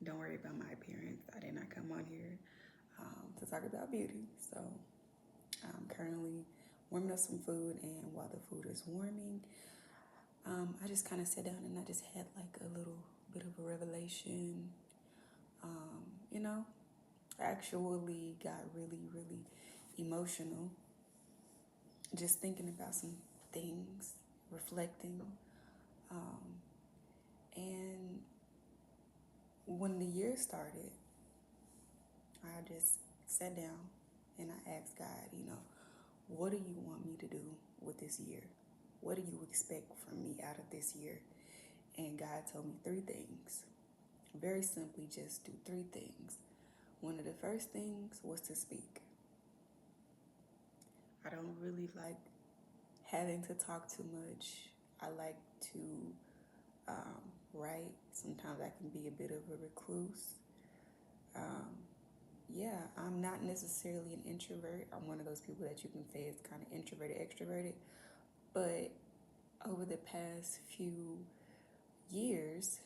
Don't worry about my appearance. I did not come on here to talk about beauty. So I'm currently warming up some food, and while the food is warming, I just kind of sat down and I just had like a little bit of a revelation. You know, I actually got really, really emotional just thinking about some things, reflecting. And when the year started, I just sat down and I asked God, what do you want me to do with this year? What do you expect from me out of this year? And God told me three things. Very simply, just do three things. One of the first things was to speak. I don't really like having to talk too much. I like to write. Sometimes I can be a bit of a recluse. Um, yeah, I'm not necessarily an introvert. I'm one of those people that you can say is kind of introverted, extroverted. But over the past few years,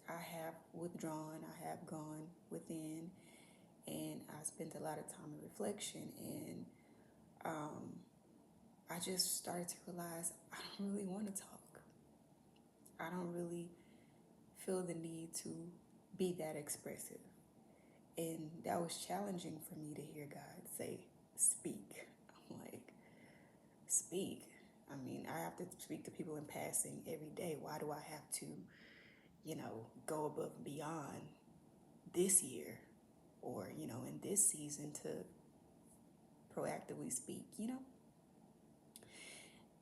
I have withdrawn, I have gone within, and I spent a lot of time in reflection. And um, I just started to realize I don't really want to talk. I don't really feel the need to be that expressive. And that was challenging for me to hear God say, speak. I'm like, speak. I mean, I have to speak to people in passing every day. Why do I have to, go above and beyond this year or, in this season to proactively speak?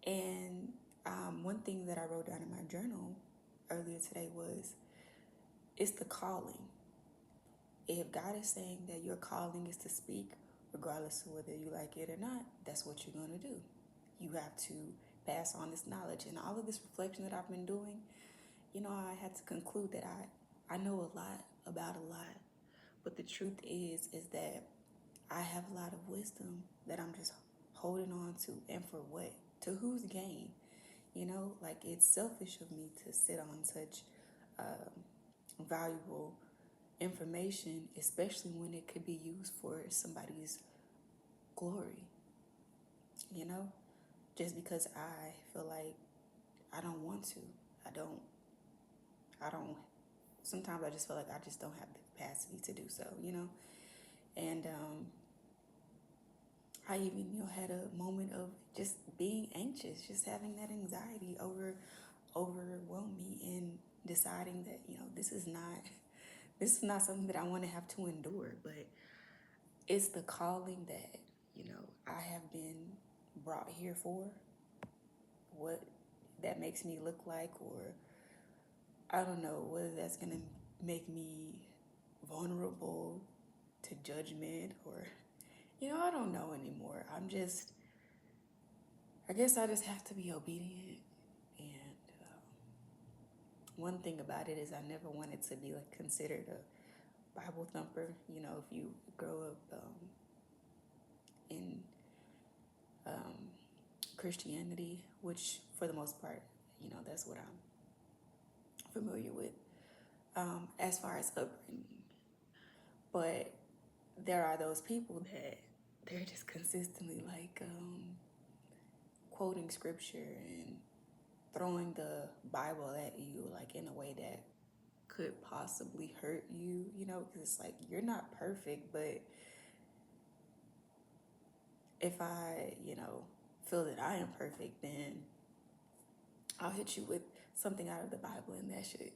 And one thing that I wrote down in my journal earlier today was it's the calling. If God is saying that your calling is to speak, regardless of whether you like it or not, that's what you're going to do. You have to pass on this knowledge. And all of this reflection that I've been doing, I had to conclude that I know a lot about a lot. But the truth is that I have a lot of wisdom that I'm just holding on to. And for what? To whose gain? Like it's selfish of me to sit on such valuable information, especially when it could be used for somebody's glory, you know? Just because I feel like I don't want to. I don't, I don't, sometimes I just feel like I just don't have the capacity to do so. And I even, had a moment of just being anxious, just having that anxiety overwhelm me and deciding that, this is not something that I want to have to endure, but it's the calling that, I have been brought here for, what that makes me look like, or I don't know whether that's going to make me vulnerable to judgment or, I don't know anymore. I guess I just have to be obedient. And one thing about it is I never wanted to be like considered a Bible thumper. If you grow up in Christianity, which for the most part, that's what I'm familiar with as far as upbringing. But there are those people that they're just consistently like quoting scripture and throwing the Bible at you like in a way that could possibly hurt you, because it's like you're not perfect, but if I, feel that I am perfect, then I'll hit you with something out of the Bible and that should,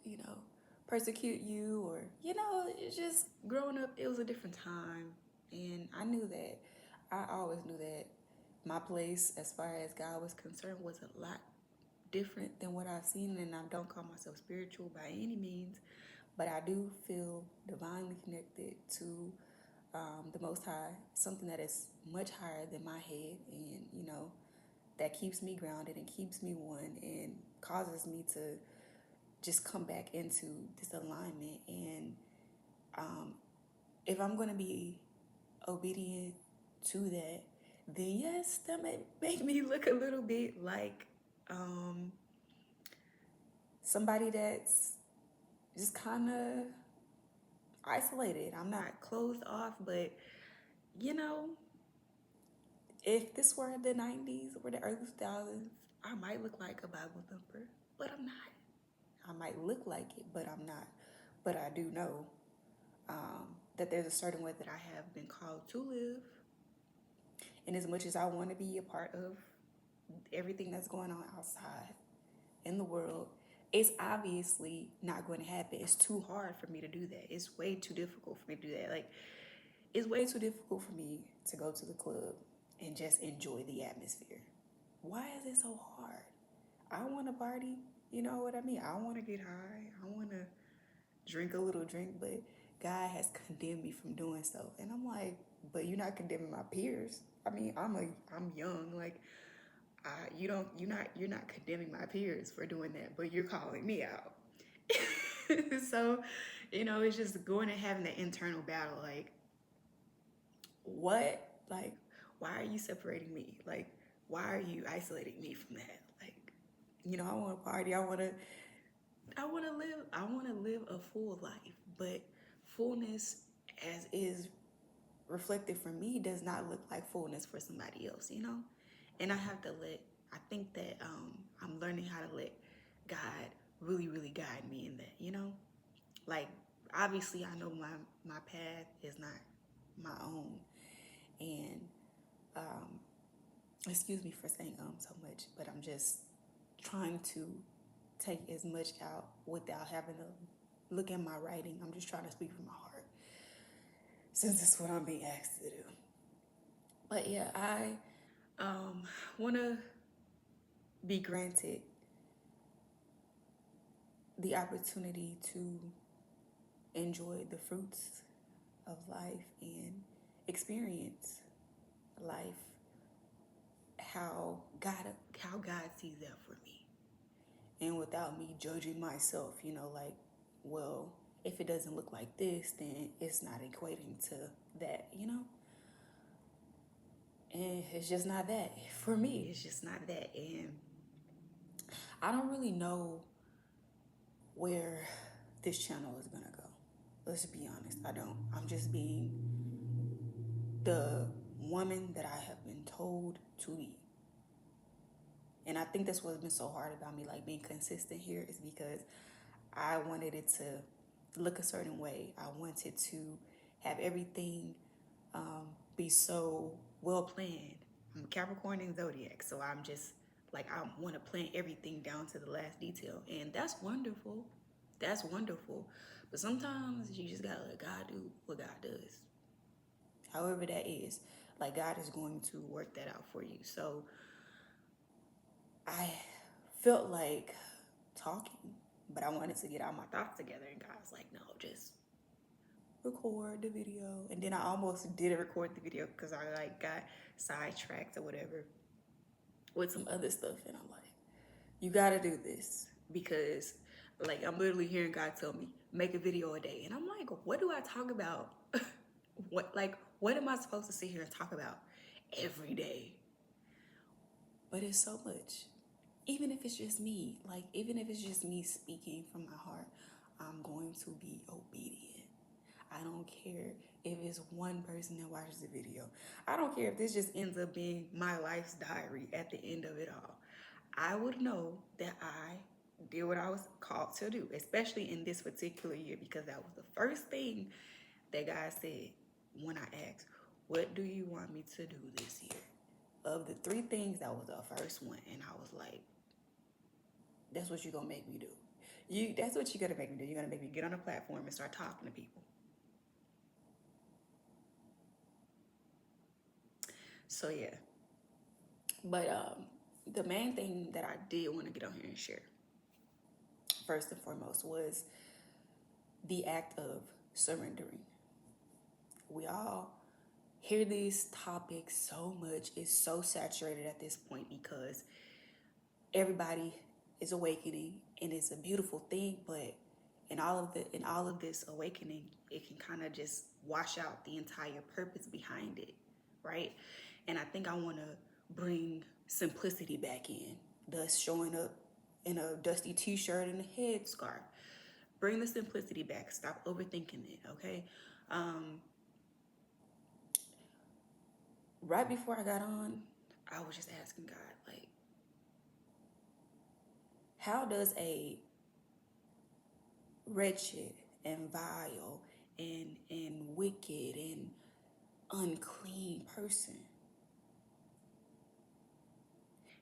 persecute you or, it's just growing up, it was a different time. And I always knew that my place as far as God was concerned was a lot different than what I've seen. And I don't call myself spiritual by any means, but I do feel divinely connected to the Most High, something that is much higher than my head. And, that keeps me grounded and keeps me one and causes me to just come back into this alignment. And if I'm going to be obedient to that, then yes, that may make me look a little bit like somebody that's just kind of isolated. I'm not closed off, but you know, if this were the 90s or the early 2000s, I might look like a Bible thumper, but I'm not. I might look like it, but I'm not. But I do know that there's a certain way that I have been called to live. And as much as I want to be a part of everything that's going on outside in the world, it's obviously not going to happen. It's too hard for me to do that. It's way too difficult for me to do that. Like, it's way too difficult for me to go to the club and just enjoy the atmosphere. Why is it so hard? I want to party. You know what I mean? I want to get high. I want to drink a little drink, but God has condemned me from doing so. And I'm like, but you're not condemning my peers. I mean, I'm young. Like, you're not condemning my peers for doing that, but you're calling me out. So, it's just going and having that internal battle. Like, what? Like, why are you separating me? Like, why are you isolating me from that? Like, I want to party. I want to live a full life, but fullness as is reflected for me does not look like fullness for somebody else. And I think that I'm learning how to let God really, really guide me in that. Like, obviously I know my path is not my own. And excuse me for saying so much, but I'm just trying to take as much out without having to look at my writing. I'm just trying to speak from my heart, since it's what I'm being asked to do. But yeah, I want to be granted the opportunity to enjoy the fruits of life and experience life how God sees that for me, and without me judging myself. Like, well, if it doesn't look like this, then it's not equating to that. And it's just not that. For me, it's just not that. And I don't really know where this channel is gonna go. Let's be honest, I don't. I'm just being the woman that I have been told to be. And I think that's what's been so hard about me, like being consistent here, is because I wanted it to look a certain way. I wanted to have everything be so well planned. I'm a Capricorn and Zodiac, so I'm just like, I want to plan everything down to the last detail. And that's wonderful. That's wonderful. But sometimes you just gotta let God do what God does. However that is. Like, God is going to work that out for you. So I felt like talking, but I wanted to get all my thoughts together, and God's like, no, just record the video. And then I almost didn't record the video because I got sidetracked or whatever with some other stuff. And I'm like, you gotta do this, because like, I'm literally hearing God tell me, make a video a day. And I'm like, what do I talk about? What am I supposed to sit here and talk about every day? But it's so much. Even if it's just me, even if it's just me speaking from my heart, I'm going to be obedient. I don't care if it's one person that watches the video. I don't care if this just ends up being my life's diary at the end of it all. I would know that I did what I was called to do, especially in this particular year, because that was the first thing that God said when I asked, what do you want me to do this year? Of the 3 things, that was the first one. And I was like, that's what you're going to make me do. That's what you're going to make me do. You're going to make me get on a platform and start talking to people. So, yeah. But the main thing that I did want to get on here and share, first and foremost, was the act of surrendering. We all hear these topics so much. It's so saturated at this point because everybody is awakening, and it's a beautiful thing. But in all of this awakening, it can kind of just wash out the entire purpose behind it, right? And I think I want to bring simplicity back in, thus showing up in a dusty t-shirt and a headscarf. Bring the simplicity back. Stop overthinking it, okay? Um, right before I got on, I was just asking God, like, how does a wretched and vile and wicked and unclean person,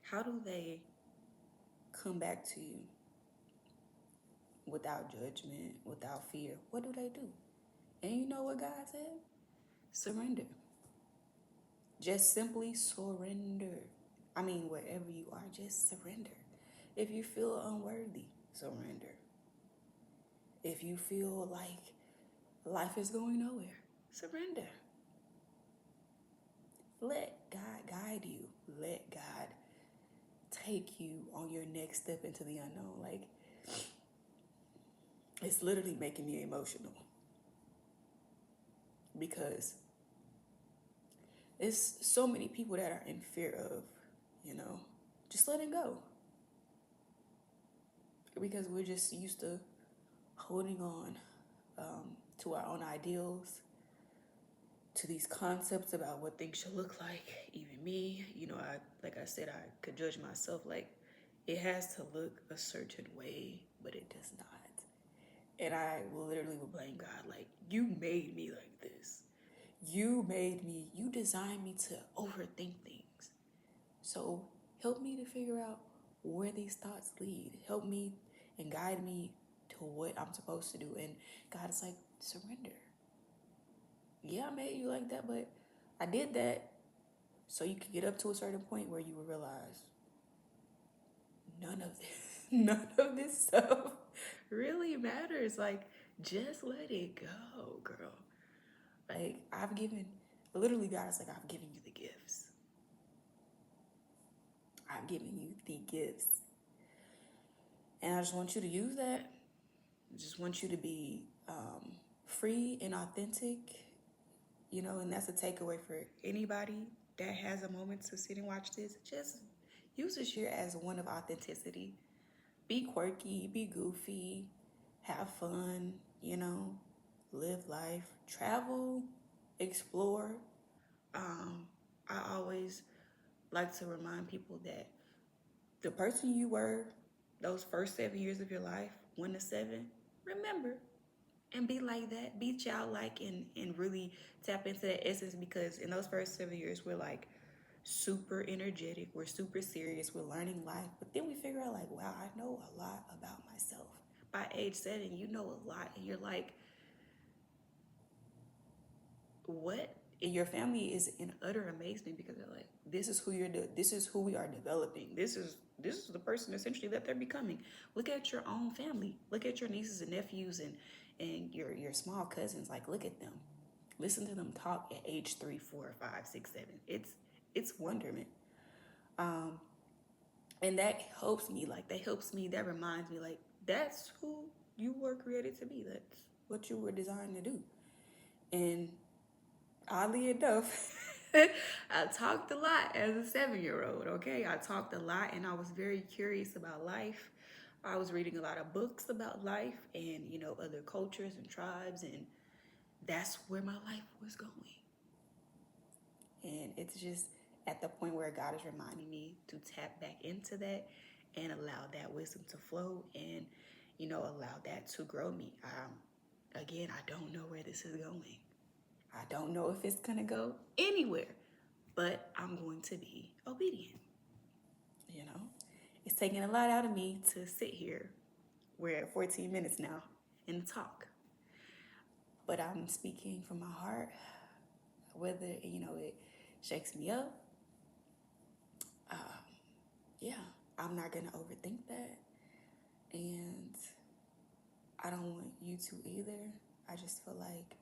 how do they come back to you without judgment, without fear? What do they do? And you know what God said? Surrender. Just simply surrender. I mean, wherever you are, just surrender. If you feel unworthy, surrender. If you feel like life is going nowhere, surrender. Let God guide you. Let God take you on your next step into the unknown. Like, it's literally making me emotional because it's so many people that are in fear of, just letting go. Because we're just used to holding on to our own ideals, to these concepts about what things should look like. Even me, like I said, I could judge myself like it has to look a certain way, but it does not. And I literally would blame God, like, you made me like this. You designed me to overthink things. So help me to figure out where these thoughts lead. Help me and guide me to what I'm supposed to do. And God is like, surrender. Yeah, I made you like that, but I did that so you could get up to a certain point where you would realize none of this stuff really matters. Like, just let it go, girl. Like, literally, God is like, I've given you the gifts. I've given you the gifts. And I just want you to use that. I just want you to be free and authentic, and that's a takeaway for anybody that has a moment to sit and watch this. Just use this year as one of authenticity. Be quirky, be goofy, have fun, live life, travel, explore. I always like to remind people that the person you were those first 7 years of your life, 1 to 7, remember and be like that. Be childlike and really tap into that essence, because in those first 7 years, we're like super energetic, we're super serious, we're learning life. But then we figure out, like, wow, I know a lot about myself. By age 7, you know a lot, and you're like, what? And your family is in utter amazement because they're like, this is who we are developing. This is the person essentially that they're becoming. Look at your own family. Look at your nieces and nephews and your small cousins. Like, look at them. Listen to them talk at age 3, 4, 5, 6, 7. It's wonderment. And that helps me. Like, that reminds me, like, that's who you were created to be. That's what you were designed to do. And oddly enough, I talked a lot as a 7-year-old, okay? I talked a lot and I was very curious about life. I was reading a lot of books about life and, other cultures and tribes, and that's where my life was going. And it's just at the point where God is reminding me to tap back into that and allow that wisdom to flow and, allow that to grow me. Again, I don't know where this is going. I don't know if it's going to go anywhere, but I'm going to be obedient. It's taking a lot out of me to sit here. We're at 14 minutes now and talk. But I'm speaking from my heart, whether, it shakes me up. Yeah, I'm not going to overthink that. And I don't want you to either. I just feel like,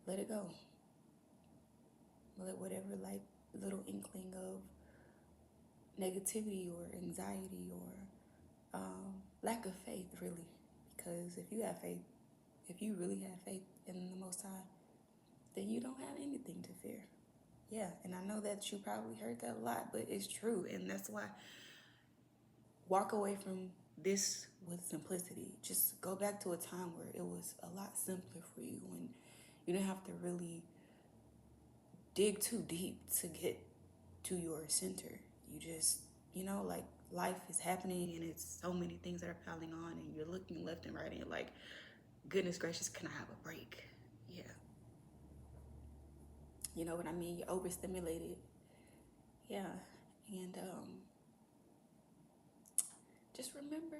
let it go. Let whatever, like, little inkling of negativity or anxiety or lack of faith, really. Because if you really have faith in the Most High, then you don't have anything to fear. Yeah, and I know that you probably heard that a lot, but it's true. And that's why walk away from this with simplicity. Just go back to a time where it was a lot simpler for you, when you didn't have to really dig too deep to get to your center. You just, like, life is happening and it's so many things that are piling on, and you're looking left and right and you're like, goodness gracious, can I have a break? Yeah. You know what I mean? You're overstimulated. Yeah. And just remember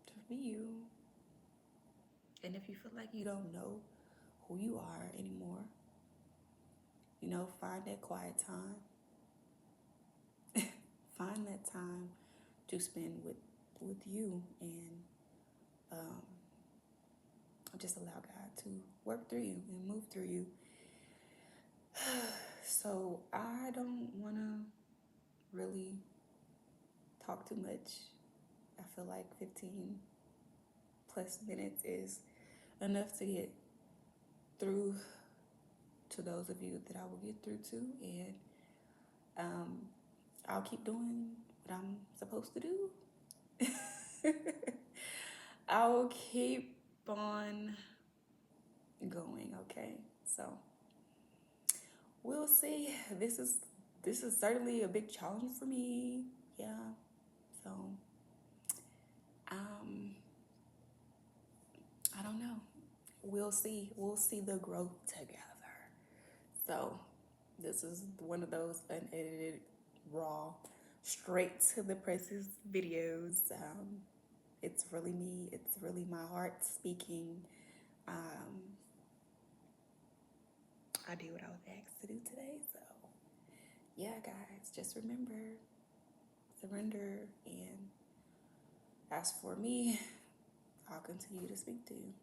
to be you. And if you feel like you don't know who you are anymore, find that quiet time. Find that time to spend with you, and just allow God to work through you and move through you. So I don't want to really talk too much. I feel like 15 plus minutes is enough to get through to those of you that I will get through to, and I'll keep doing what I'm supposed to do. I will keep on going, okay? So we'll see. This is certainly a big challenge for me. Yeah. So I don't know. We'll see. We'll see the growth together. So this is one of those unedited, raw, straight to the presses videos. It's really me. It's really my heart speaking. I did what I was asked to do today. So yeah, guys, just remember, surrender, and as for me, I'll continue to speak to you.